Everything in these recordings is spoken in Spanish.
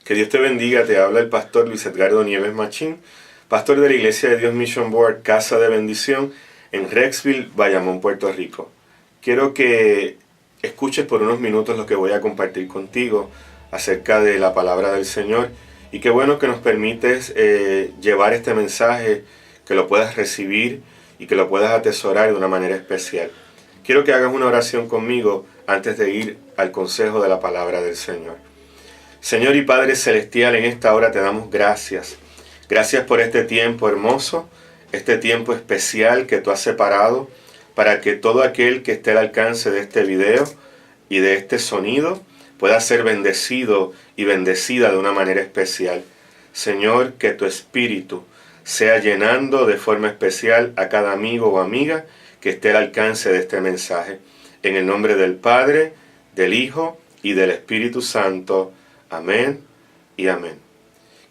Que Dios te bendiga, te habla el pastor Luis Edgardo Nieves Machín, pastor de la Iglesia de Dios Mission Board, Casa de Bendición, en Rexville, Bayamón, Puerto Rico. Quiero que escuches por unos minutos lo que voy a compartir contigo acerca de la palabra del Señor, y qué bueno que nos permites llevar este mensaje, que lo puedas recibir y que lo puedas atesorar de una manera especial. Quiero que hagas una oración conmigo antes de ir al consejo de la palabra del Señor. Señor y Padre Celestial, en esta hora te damos gracias. Gracias por este tiempo hermoso, este tiempo especial que tú has separado para que todo aquel que esté al alcance de este video y de este sonido pueda ser bendecido y bendecida de una manera especial. Señor, que tu Espíritu sea llenando de forma especial a cada amigo o amiga que esté al alcance de este mensaje. En el nombre del Padre, del Hijo y del Espíritu Santo. Amén y amén.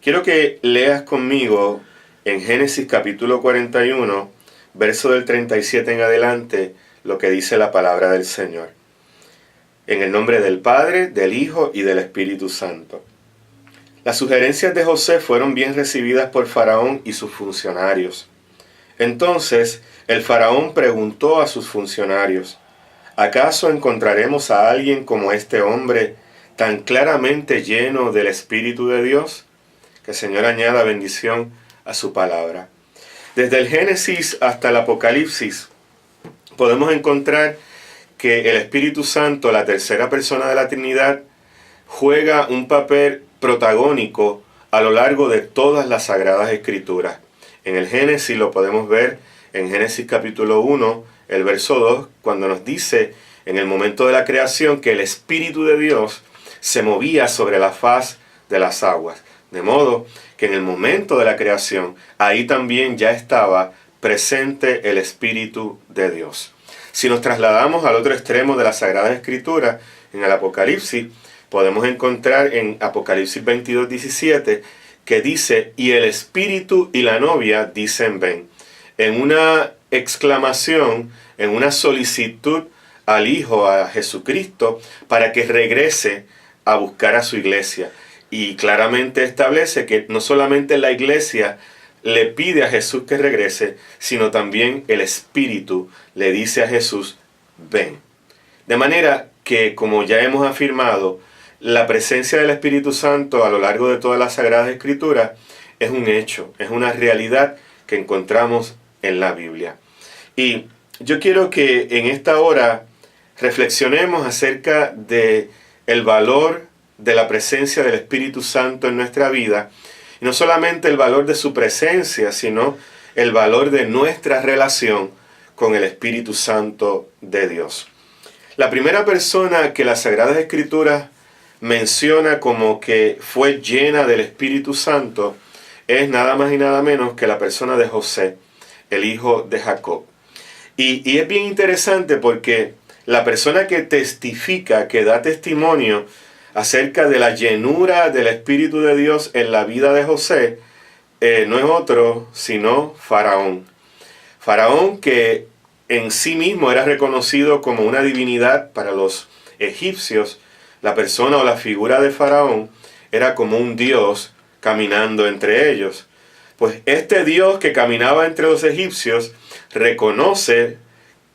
Quiero que leas conmigo en Génesis capítulo 41, verso del 37 en adelante, lo que dice la palabra del Señor. En el nombre del Padre, del Hijo y del Espíritu Santo. Las sugerencias de José fueron bien recibidas por Faraón y sus funcionarios. Entonces el Faraón preguntó a sus funcionarios: ¿acaso encontraremos a alguien como este hombre, tan claramente lleno del Espíritu de Dios? Que el Señor añada bendición a su palabra. Desde el Génesis hasta el Apocalipsis podemos encontrar que el Espíritu Santo, la tercera persona de la Trinidad, juega un papel protagónico a lo largo de todas las Sagradas Escrituras. En el Génesis lo podemos ver en Génesis capítulo 1, el verso 2, cuando nos dice en el momento de la creación que el Espíritu de Dios se movía sobre la faz de las aguas. De modo que en el momento de la creación, ahí también ya estaba presente el Espíritu de Dios. Si nos trasladamos al otro extremo de la Sagrada Escritura, en el Apocalipsis, podemos encontrar en Apocalipsis 22, 17, que dice: y el Espíritu y la novia dicen ven. En una exclamación, en una solicitud al Hijo, a Jesucristo, para que regrese a buscar a su iglesia. Y claramente establece que no solamente la iglesia le pide a Jesús que regrese, sino también el Espíritu le dice a Jesús, ven. De manera que, como ya hemos afirmado, la presencia del Espíritu Santo a lo largo de todas las Sagradas Escrituras es un hecho, es una realidad que encontramos en la Biblia. Y yo quiero que en esta hora reflexionemos acerca de el valor de la presencia del Espíritu Santo en nuestra vida, y no solamente el valor de su presencia, sino el valor de nuestra relación con el Espíritu Santo de Dios. La primera persona que las Sagradas Escrituras menciona como que fue llena del Espíritu Santo es nada más y nada menos que la persona de José, el hijo de Jacob. Y es bien interesante porque la persona que testifica, que da testimonio acerca de la llenura del Espíritu de Dios en la vida de José, no es otro sino Faraón. Faraón, que en sí mismo era reconocido como una divinidad para los egipcios. La persona o la figura de Faraón era como un dios caminando entre ellos. Pues este Dios que caminaba entre los egipcios reconoce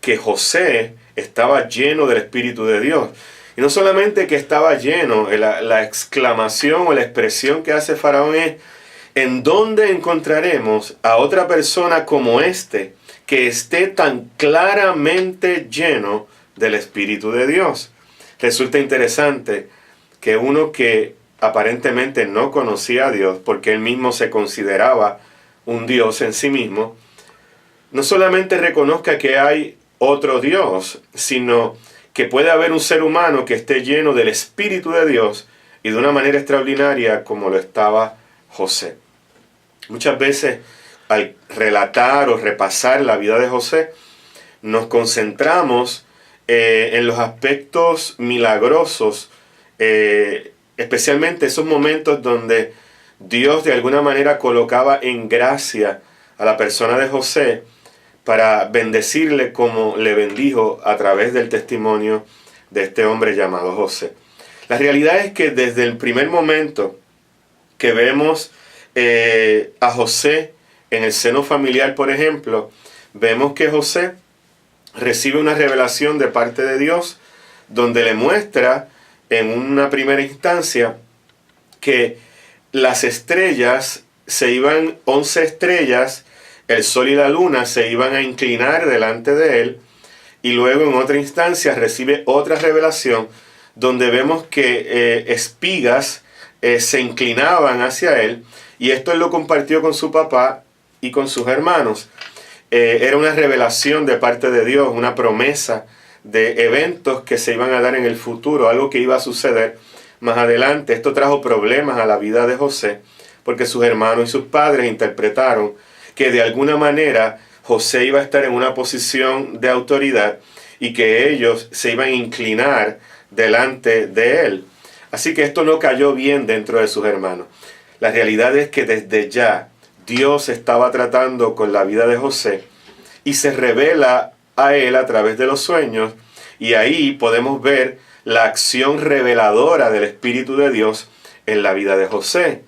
que José estaba lleno del Espíritu de Dios. Y no solamente que estaba lleno, la exclamación o la expresión que hace Faraón es: ¿en dónde encontraremos a otra persona como este que esté tan claramente lleno del Espíritu de Dios? Resulta interesante que uno que aparentemente no conocía a Dios, porque él mismo se consideraba un Dios en sí mismo, no solamente reconozca que hay otro Dios, sino que puede haber un ser humano que esté lleno del Espíritu de Dios y de una manera extraordinaria como lo estaba José. Muchas veces al relatar o repasar la vida de José, nos concentramos en los aspectos milagrosos, especialmente esos momentos donde Dios de alguna manera colocaba en gracia a la persona de José para bendecirle como le bendijo a través del testimonio de este hombre llamado José. La realidad es que desde el primer momento que vemos a José en el seno familiar, por ejemplo, vemos que José recibe una revelación de parte de Dios donde le muestra en una primera instancia que las estrellas se iban, 11 estrellas, el sol y la luna se iban a inclinar delante de él, y luego en otra instancia recibe otra revelación donde vemos que espigas se inclinaban hacia él, y esto él lo compartió con su papá y con sus hermanos. Era una revelación de parte de Dios, una promesa de eventos que se iban a dar en el futuro, algo que iba a suceder más adelante. Esto trajo problemas a la vida de José, porque sus hermanos y sus padres interpretaron que de alguna manera José iba a estar en una posición de autoridad y que ellos se iban a inclinar delante de él. Así que esto no cayó bien dentro de sus hermanos. La realidad es que desde ya Dios estaba tratando con la vida de José y se revela a él a través de los sueños, y ahí podemos ver la acción reveladora del Espíritu de Dios en la vida de José.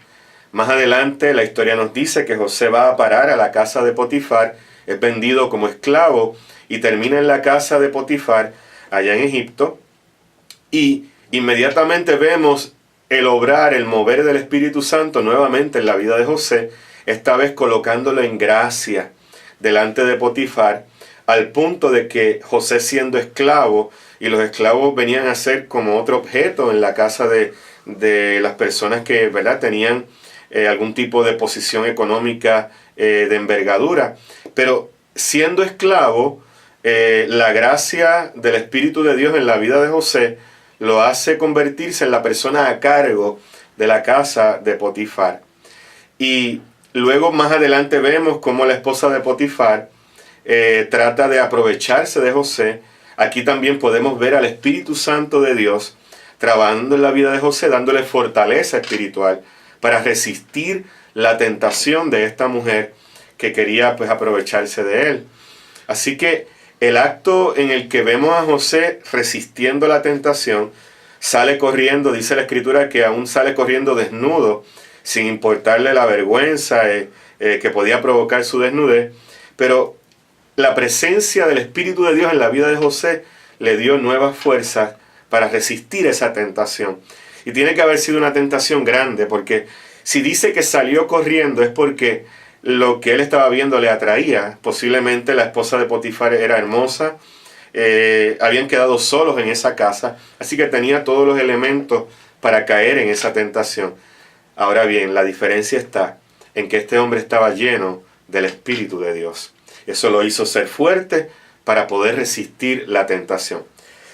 Más adelante la historia nos dice que José va a parar a la casa de Potifar, es vendido como esclavo y termina en la casa de Potifar allá en Egipto, y inmediatamente vemos el obrar, el mover del Espíritu Santo nuevamente en la vida de José, esta vez colocándolo en gracia delante de Potifar, al punto de que José, siendo esclavo, y los esclavos venían a ser como otro objeto en la casa de las personas que, ¿verdad?, tenían algún tipo de posición económica de envergadura. Pero siendo esclavo, la gracia del Espíritu de Dios en la vida de José lo hace convertirse en la persona a cargo de la casa de Potifar. Y luego más adelante vemos cómo la esposa de Potifar trata de aprovecharse de José. Aquí también podemos ver al Espíritu Santo de Dios trabajando en la vida de José, dándole fortaleza espiritual para resistir la tentación de esta mujer que quería, pues, aprovecharse de él. Así que el acto en el que vemos a José resistiendo la tentación, sale corriendo, dice la Escritura que aún sale corriendo desnudo, sin importarle la vergüenza que podía provocar su desnudez, pero la presencia del Espíritu de Dios en la vida de José le dio nuevas fuerzas para resistir esa tentación. Y tiene que haber sido una tentación grande, porque si dice que salió corriendo es porque lo que él estaba viendo le atraía. Posiblemente la esposa de Potifar era hermosa, habían quedado solos en esa casa, así que tenía todos los elementos para caer en esa tentación. Ahora bien, la diferencia está en que este hombre estaba lleno del Espíritu de Dios. Eso lo hizo ser fuerte para poder resistir la tentación.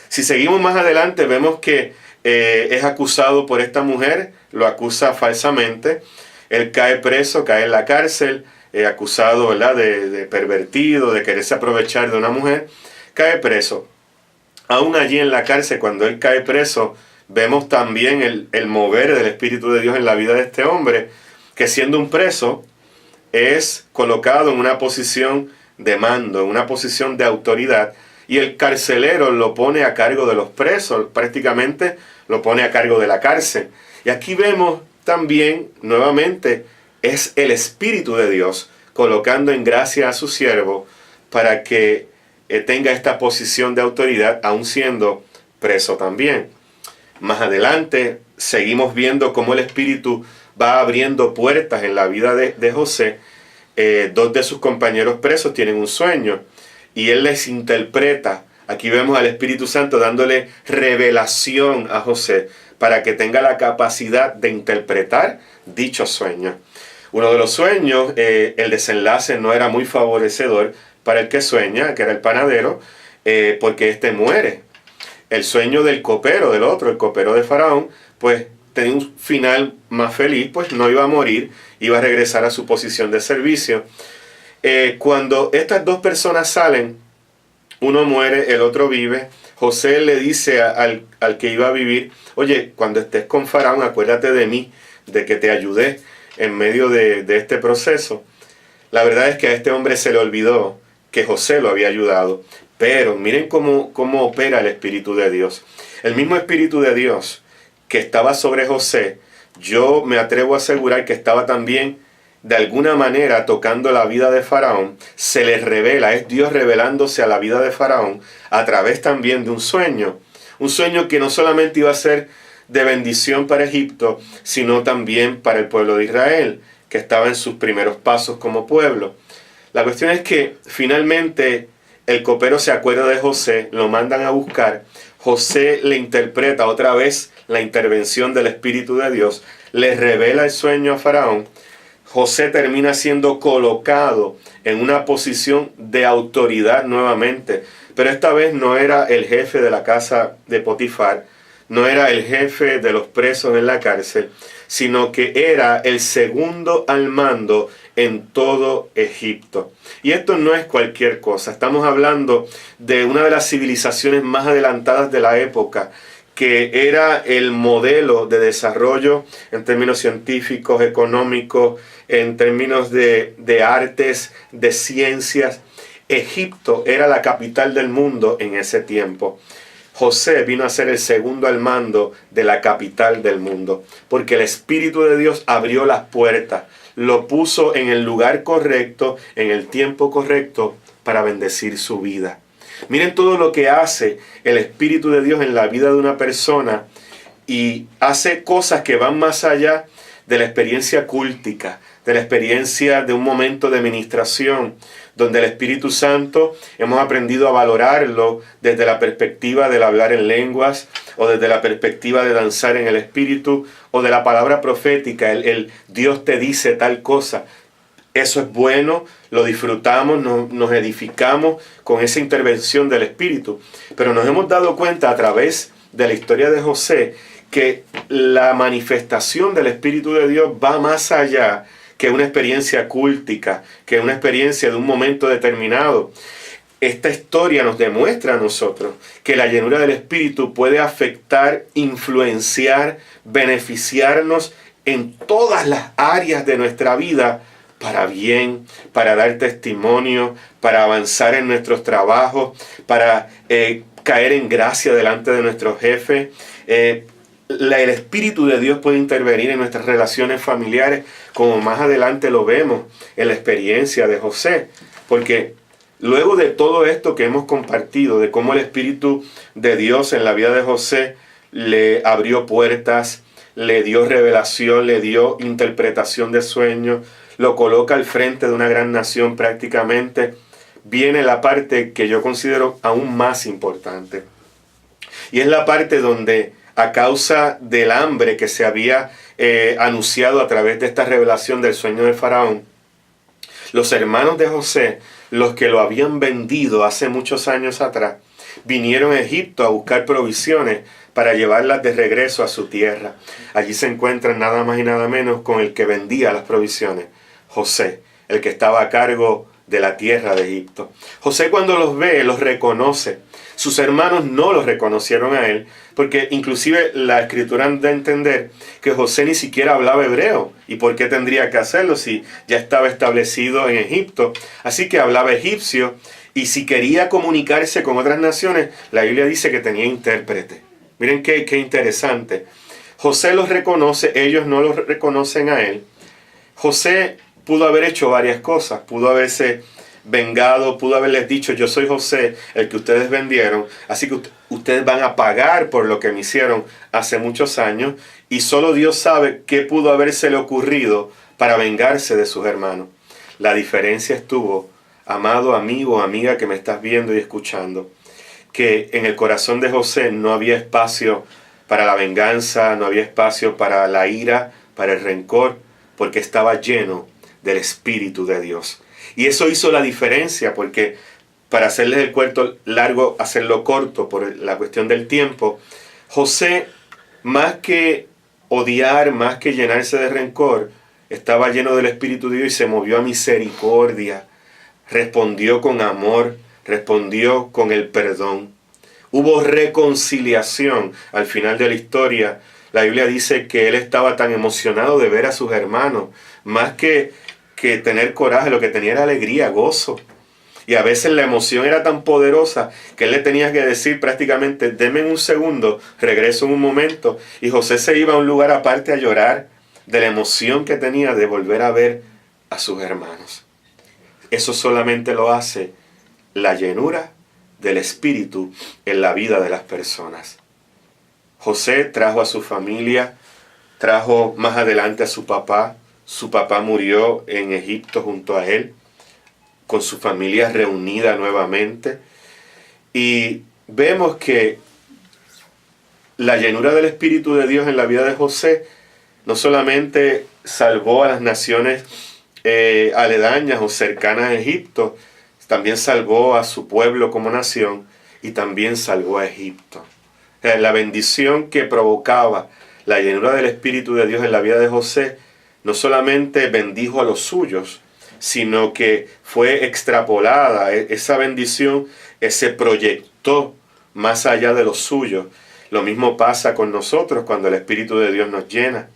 Si seguimos más adelante, vemos que es acusado por esta mujer, lo acusa falsamente. Él cae preso, cae en la cárcel, acusado, ¿verdad?, de pervertido, de quererse aprovechar de una mujer. Cae preso. Aún allí en la cárcel, cuando él cae preso, vemos también el mover del Espíritu de Dios en la vida de este hombre, que siendo un preso, es colocado en una posición de mando, en una posición de autoridad, y el carcelero lo pone a cargo de los presos, prácticamente lo pone a cargo de la cárcel. Y aquí vemos también, nuevamente, es el Espíritu de Dios colocando en gracia a su siervo para que tenga esta posición de autoridad, aun siendo preso también. Más adelante seguimos viendo cómo el Espíritu va abriendo puertas en la vida de José. Dos de sus compañeros presos tienen un sueño y él les interpreta. Aquí vemos al Espíritu Santo dándole revelación a José para que tenga la capacidad de interpretar dichos sueños. Uno de los sueños, el desenlace no era muy favorecedor para el que sueña, que era el panadero, porque éste muere. El sueño del copero, del otro, el copero de Faraón, pues tenía un final más feliz, pues no iba a morir, iba a regresar a su posición de servicio. Cuando estas dos personas salen, uno muere, el otro vive. José le dice al que iba a vivir: oye, cuando estés con Faraón, acuérdate de mí, de que te ayudé en medio de este proceso. La verdad es que a este hombre se le olvidó que José lo había ayudado. Pero miren cómo opera el Espíritu de Dios. El mismo Espíritu de Dios que estaba sobre José, yo me atrevo a asegurar que estaba también de alguna manera tocando la vida de Faraón. Se les revela, es Dios revelándose a la vida de Faraón a través también de un sueño que no solamente iba a ser de bendición para Egipto, sino también para el pueblo de Israel, que estaba en sus primeros pasos como pueblo. La cuestión es que finalmente el copero se acuerda de José, lo mandan a buscar, José le interpreta otra vez la intervención del Espíritu de Dios, le revela el sueño a Faraón. José termina siendo colocado en una posición de autoridad nuevamente, pero esta vez no era el jefe de la casa de Potifar, no era el jefe de los presos en la cárcel, sino que era el segundo al mando en todo Egipto. Y esto no es cualquier cosa, estamos hablando de una de las civilizaciones más adelantadas de la época, que era el modelo de desarrollo en términos científicos, económicos, en términos de artes, de ciencias. Egipto era la capital del mundo en ese tiempo. José vino a ser el segundo al mando de la capital del mundo, porque el Espíritu de Dios abrió las puertas, lo puso en el lugar correcto, en el tiempo correcto, para bendecir su vida. Miren todo lo que hace el Espíritu de Dios en la vida de una persona, y hace cosas que van más allá de la experiencia cúltica, de la experiencia de un momento de ministración, donde el Espíritu Santo hemos aprendido a valorarlo desde la perspectiva del hablar en lenguas, o desde la perspectiva de danzar en el Espíritu, o de la palabra profética, el Dios te dice tal cosa. Eso es bueno, lo disfrutamos, nos edificamos con esa intervención del Espíritu. Pero nos hemos dado cuenta a través de la historia de José que la manifestación del Espíritu de Dios va más allá que una experiencia cúltica, que una experiencia de un momento determinado. Esta historia nos demuestra a nosotros que la llenura del Espíritu puede afectar, influenciar, beneficiarnos en todas las áreas de nuestra vida, para bien, para dar testimonio, para avanzar en nuestros trabajos, para caer en gracia delante de nuestros jefes. El Espíritu de Dios puede intervenir en nuestras relaciones familiares, como más adelante lo vemos en la experiencia de José. Porque luego de todo esto que hemos compartido, de cómo el Espíritu de Dios en la vida de José le abrió puertas, le dio revelación, le dio interpretación de sueños, lo coloca al frente de una gran nación prácticamente, viene la parte que yo considero aún más importante. Y es la parte donde, a causa del hambre que se había anunciado a través de esta revelación del sueño de Faraón, los hermanos de José, los que lo habían vendido hace muchos años atrás, vinieron a Egipto a buscar provisiones para llevarlas de regreso a su tierra. Allí se encuentran nada más y nada menos con el que vendía las provisiones, José, el que estaba a cargo de la tierra de Egipto. José, cuando los ve, los reconoce. Sus hermanos no los reconocieron a él, porque inclusive la escritura da a entender que José ni siquiera hablaba hebreo. ¿Y por qué tendría que hacerlo si ya estaba establecido en Egipto? Así que hablaba egipcio, y si quería comunicarse con otras naciones, la Biblia dice que tenía intérprete. Miren qué interesante. José los reconoce, ellos no los reconocen a él. José pudo haber hecho varias cosas, pudo haberse vengado, pudo haberles dicho: yo soy José, el que ustedes vendieron, así que ustedes van a pagar por lo que me hicieron hace muchos años, y solo Dios sabe qué pudo habérsele ocurrido para vengarse de sus hermanos. La diferencia estuvo, amado amigo o amiga que me estás viendo y escuchando, que en el corazón de José no había espacio para la venganza, no había espacio para la ira, para el rencor, porque estaba lleno del Espíritu de Dios. Y eso hizo la diferencia, porque para hacerles el cuento largo, hacerlo corto por la cuestión del tiempo, José, más que odiar, más que llenarse de rencor, estaba lleno del Espíritu de Dios y se movió a misericordia, respondió con amor, respondió con el perdón. Hubo reconciliación al final de la historia. La Biblia dice que él estaba tan emocionado de ver a sus hermanos, más que tener coraje, lo que tenía era alegría, gozo. Y a veces la emoción era tan poderosa que él le tenía que decir prácticamente, deme un segundo, regreso en un momento. Y José se iba a un lugar aparte a llorar de la emoción que tenía de volver a ver a sus hermanos. Eso solamente lo hace la llenura del Espíritu en la vida de las personas. José trajo a su familia, trajo más adelante a su papá. Su papá murió en Egipto junto a él, con su familia reunida nuevamente. Y vemos que la llenura del Espíritu de Dios en la vida de José no solamente salvó a las naciones aledañas o cercanas a Egipto, también salvó a su pueblo como nación y también salvó a Egipto. La bendición que provocaba la llenura del Espíritu de Dios en la vida de José no solamente bendijo a los suyos, sino que fue extrapolada. Esa bendición se proyectó más allá de los suyos. Lo mismo pasa con nosotros cuando el Espíritu de Dios nos llena.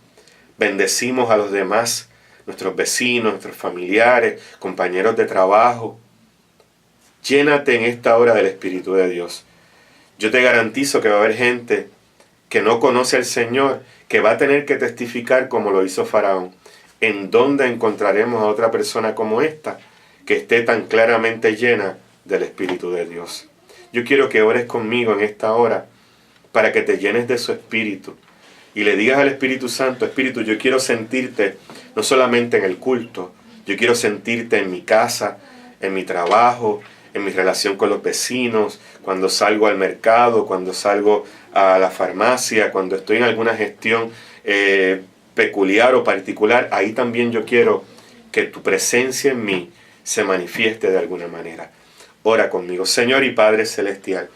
Bendecimos a los demás, nuestros vecinos, nuestros familiares, compañeros de trabajo. Llénate en esta hora del Espíritu de Dios. Yo te garantizo que va a haber gente que no conoce al Señor, que va a tener que testificar como lo hizo Faraón. ¿En dónde encontraremos a otra persona como esta, que esté tan claramente llena del Espíritu de Dios? Yo quiero que ores conmigo en esta hora para que te llenes de su Espíritu y le digas al Espíritu Santo, Espíritu, yo quiero sentirte no solamente en el culto, yo quiero sentirte en mi casa, en mi trabajo, en mi relación con los vecinos, cuando salgo al mercado, cuando salgo a la farmacia, cuando estoy en alguna gestión peculiar o particular. Ahí también yo quiero que tu presencia en mí se manifieste de alguna manera. Ora conmigo. Señor y Padre Celestial,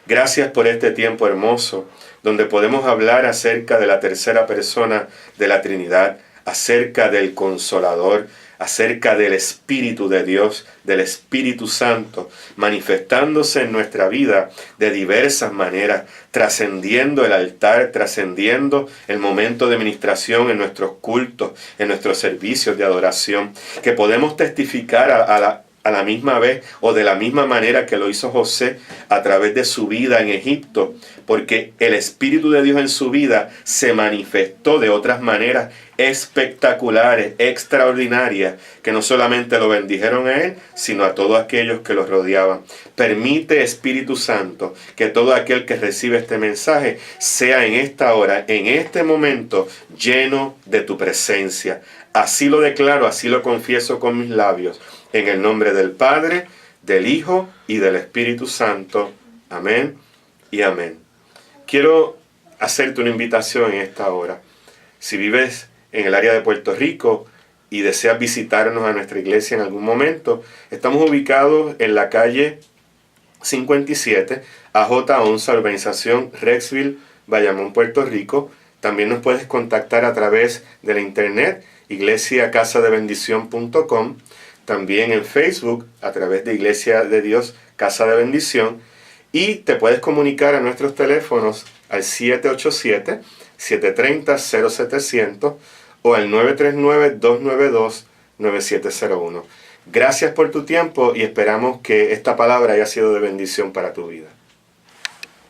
gracias por este tiempo hermoso donde podemos hablar acerca de la tercera persona de la Trinidad, acerca del Consolador, acerca del Espíritu de Dios, del Espíritu Santo, manifestándose en nuestra vida de diversas maneras, trascendiendo el altar, trascendiendo el momento de ministración en nuestros cultos, en nuestros servicios de adoración, que podemos testificar a la misma vez o de la misma manera que lo hizo José a través de su vida en Egipto, porque el Espíritu de Dios en su vida se manifestó de otras maneras espectaculares, extraordinarias, que no solamente lo bendijeron a él, sino a todos aquellos que lo rodeaban. Permite, Espíritu Santo, que todo aquel que recibe este mensaje sea en esta hora, en este momento, lleno de tu presencia. Así lo declaro, así lo confieso con mis labios, en el nombre del Padre, del Hijo y del Espíritu Santo. Amén y amén. Quiero hacerte una invitación en esta hora. Si vives en el área de Puerto Rico y deseas visitarnos a nuestra iglesia en algún momento, estamos ubicados en la calle 57, AJ11, urbanización Rexville, Bayamón, Puerto Rico. También nos puedes contactar a través de la internet, iglesiacasadebendición.com. También en Facebook, a través de Iglesia de Dios, Casa de Bendición. Y te puedes comunicar a nuestros teléfonos al 787-730-0700 o al 939-292-9701. Gracias por tu tiempo y esperamos que esta palabra haya sido de bendición para tu vida.